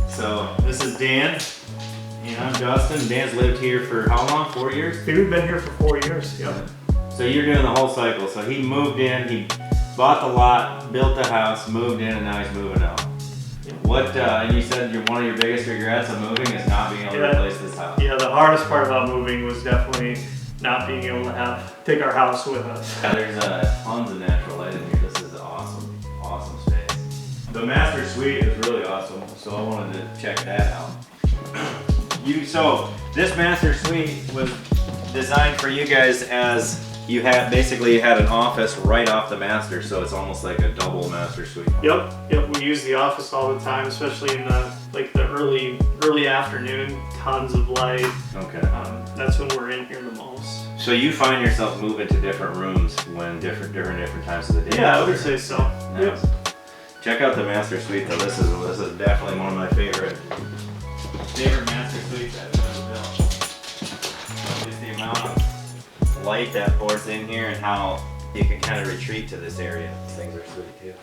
So this is Dan, and I'm Dustin. Dan's lived here for how long? 4 years? We've been here for 4 years. Yep. So you're doing the whole cycle. So he moved in, he bought the lot, built the house, moved in, and now he's moving out. Yep. What? And you said one of your biggest regrets of moving is not being able to replace this house. Yeah, the hardest part about moving was definitely not being able to take our house with us. Yeah, there's tons of natural light in here. This is awesome, awesome space. The master suite is really awesome, so I wanted to check that out. So this master suite was designed for you guys as you had an office right off the master, so it's almost like a double master suite. Yep. We use the office all the time, especially in the early afternoon. Tons of light. Okay. That's when we're in here the most. So you find yourself moving to different rooms when different times of the day. Yeah, I would say so. Nice. Yep. Check out the master suite though. This is definitely one of my favorite master suites I've ever built. Just the amount of light that pours in here and how you can kind of retreat to this area. These things are sweet too.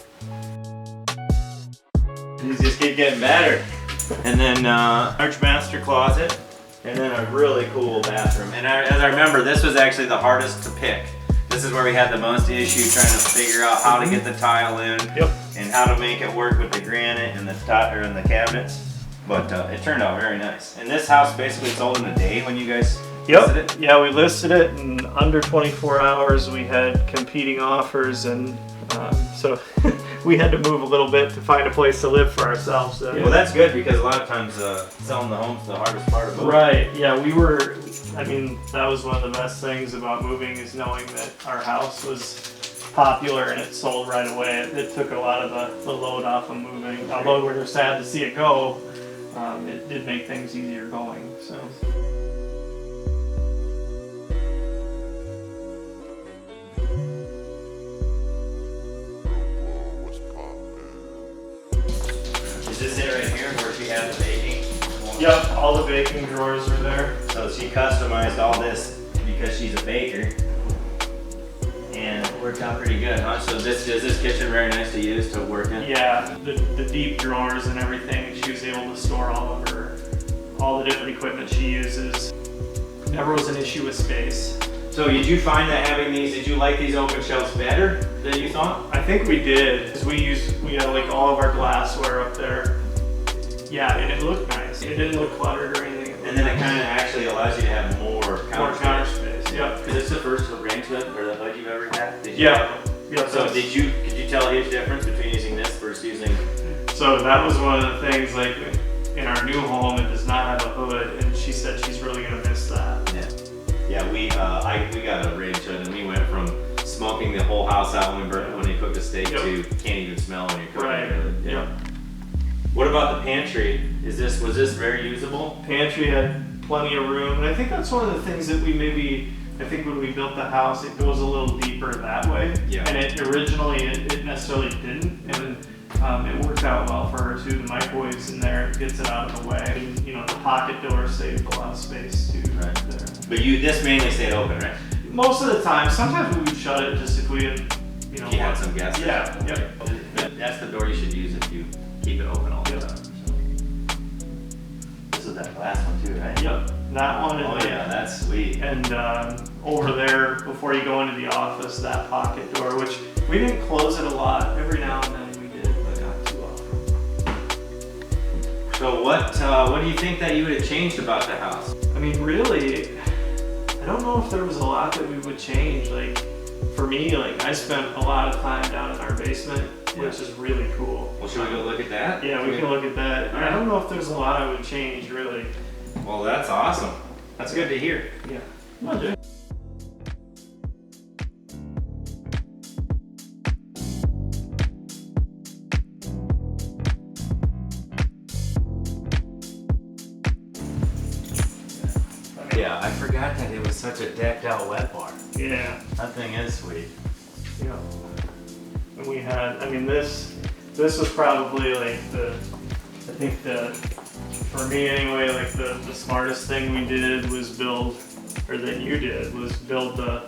These just keep getting better. And then large master closet, and then a really cool bathroom. And as I remember, this was actually the hardest to pick. This is where we had the most issue trying to figure out how to get the tile in. Yep. And how to make it work with the granite and the cabinets. But it turned out very nice. And this house basically sold in a day when you guys listed it? Yeah, we listed it in under 24 hours. We had competing offers, and so we had to move a little bit to find a place to live for ourselves. Yeah, well, that's good because a lot of times selling the home's the hardest part of moving. Right, yeah, that was one of the best things about moving is knowing that our house was popular and it sold right away. It took a lot of the load off of moving. Although we were sad to see it go, it did make things easier going. So. Is this it right here where she had the baking? Yep, all the baking drawers are there. So she customized all this because she's a baker. And it worked out pretty good, huh? So is this kitchen very nice to use to work in? Yeah, the deep drawers and everything. She was able to store all the different equipment she uses. Never was an issue with space. So did you find that did you like these open shelves better than you thought? I think we did, because we had like all of our glassware up there. Yeah, and it looked nice. It didn't look cluttered or anything. And then it kind of actually allows you to have more counter space. Yep. Is this the first arrangement or the hood you've ever had? Yeah. So could you tell a huge difference between using this versus using? So that was one of the things, like in our new home, it does not have a hood, and she said she's really gonna miss that. Yeah, we got a range hood, and we went from smoking the whole house out when you cooked a steak to can't even smell when you're cooking it. Right. Yeah. What about the pantry? Was this very usable? Pantry had plenty of room, and I think that's one of the things that I think when we built the house, it goes a little deeper that way. Yeah. And it necessarily didn't, and it worked out well for her too. The microwave's in there, it gets it out of the way. And, the pocket door saved a lot of space too. Right. There. But this mainly stayed open, right? Most of the time. Sometimes we would shut it just if we had, If you had some guests. Yeah. Yep. That's the door you should use if you keep it open all the time. So. This is that last one too, right? Yep. That one. Oh yeah, that's sweet. And over there, before you go into the office, that pocket door, which we didn't close it a lot. Every now and then we did, but not too often. So what do you think that you would have changed about the house? I mean, really, I don't know if there was a lot that we would change. Like, for me, I spent a lot of time down in our basement, which is really cool. Well, should we go look at that? Yeah, we can look at that. I don't know if there's a lot I would change, really. Well, that's awesome. That's good to hear. Yeah. Well, dude. Yeah, I forgot that it was such a decked out wet bar. Yeah. That thing is sweet. Yeah. And we had, this was probably for me anyway, the smartest thing we did was build the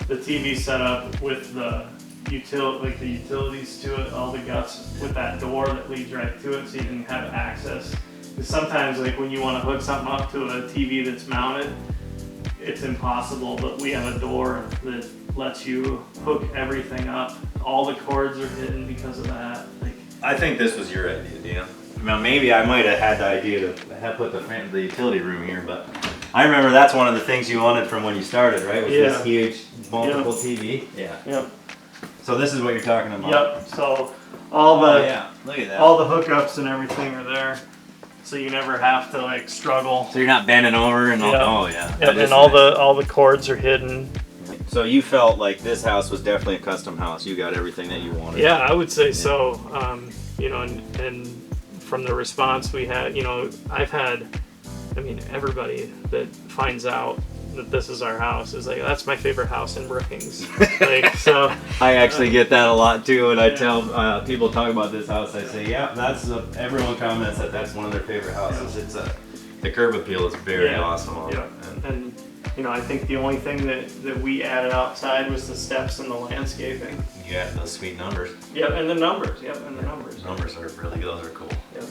TV setup with the like the utilities to it, all the guts with that door that leads right to it, so you can have access. Because sometimes, like when you want to hook something up to a TV that's mounted, it's impossible. But we have a door that lets you hook everything up. All the cords are hidden because of that. Like, I think this was your idea, Dan. Now maybe I might have had the idea to have put the utility room here, but I remember that's one of the things you wanted from when you started, right? Was this huge multiple TV? Yeah. Yep. So this is what you're talking about. Yep. So all the Look at that. all the hookups and everything are there, so you never have to like struggle. So you're not bending over and all. Yep. Oh yeah. Yep. And all the cords are hidden. So you felt like this house was definitely a custom house. You got everything that you wanted. Yeah, I would say so. You know, and from the response we had, you know, I've had, I mean, everybody that finds out that this is our house is like, that's my favorite house in Brookings. Like, so. I actually get that a lot too, and I tell people talk about this house. I say, yeah, that's everyone comments that that's one of their favorite houses. It's the curb appeal is very awesome. On it. And you know, I think the only thing that we added outside was the steps and the landscaping. You got those sweet numbers. Yep, and the numbers. Yep, and the numbers. Numbers are really good. Those are cool. Yep.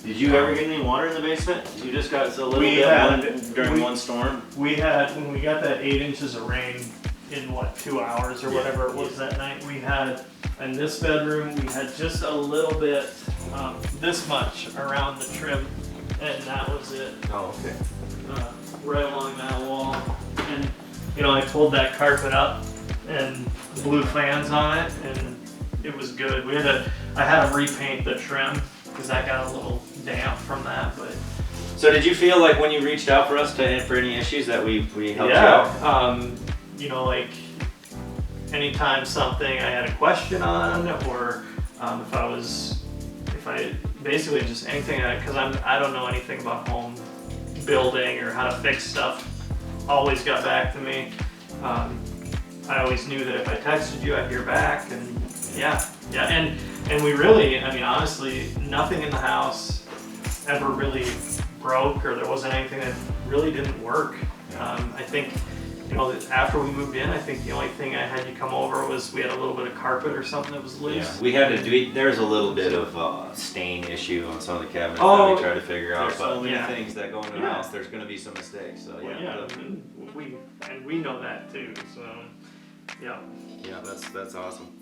Did you ever get any water in the basement? You just got a little bit during one storm? We had, when we got that 8 inches of rain in what, 2 hours or whatever it was that night, we had, in this bedroom, we had just a little bit, this much around the trim, and that was it. Oh, okay. Right along that wall. And, you know, I pulled that carpet up and blew fans on it, and it was good. I had to repaint the trim, because that got a little damp from that, but. So did you feel like when you reached out for us for any issues that we helped you out? You know, like anytime something I had a question on, or if I basically just anything, because I don't know anything about home building or how to fix stuff, always got back to me. I always knew that if I texted you, I'd hear back, and and we really, I mean, honestly, nothing in the house ever really broke, or there wasn't anything that really didn't work. I think, you know, after we moved in, I think the only thing I had you come over was we had a little bit of carpet or something that was loose. Yeah, we had to do. There's a little bit of stain issue on some of the cabinets that we tried to figure out. There's But so many things that go in the house, there's going to be some mistakes. So and we know that too. So yeah. Yeah, that's awesome.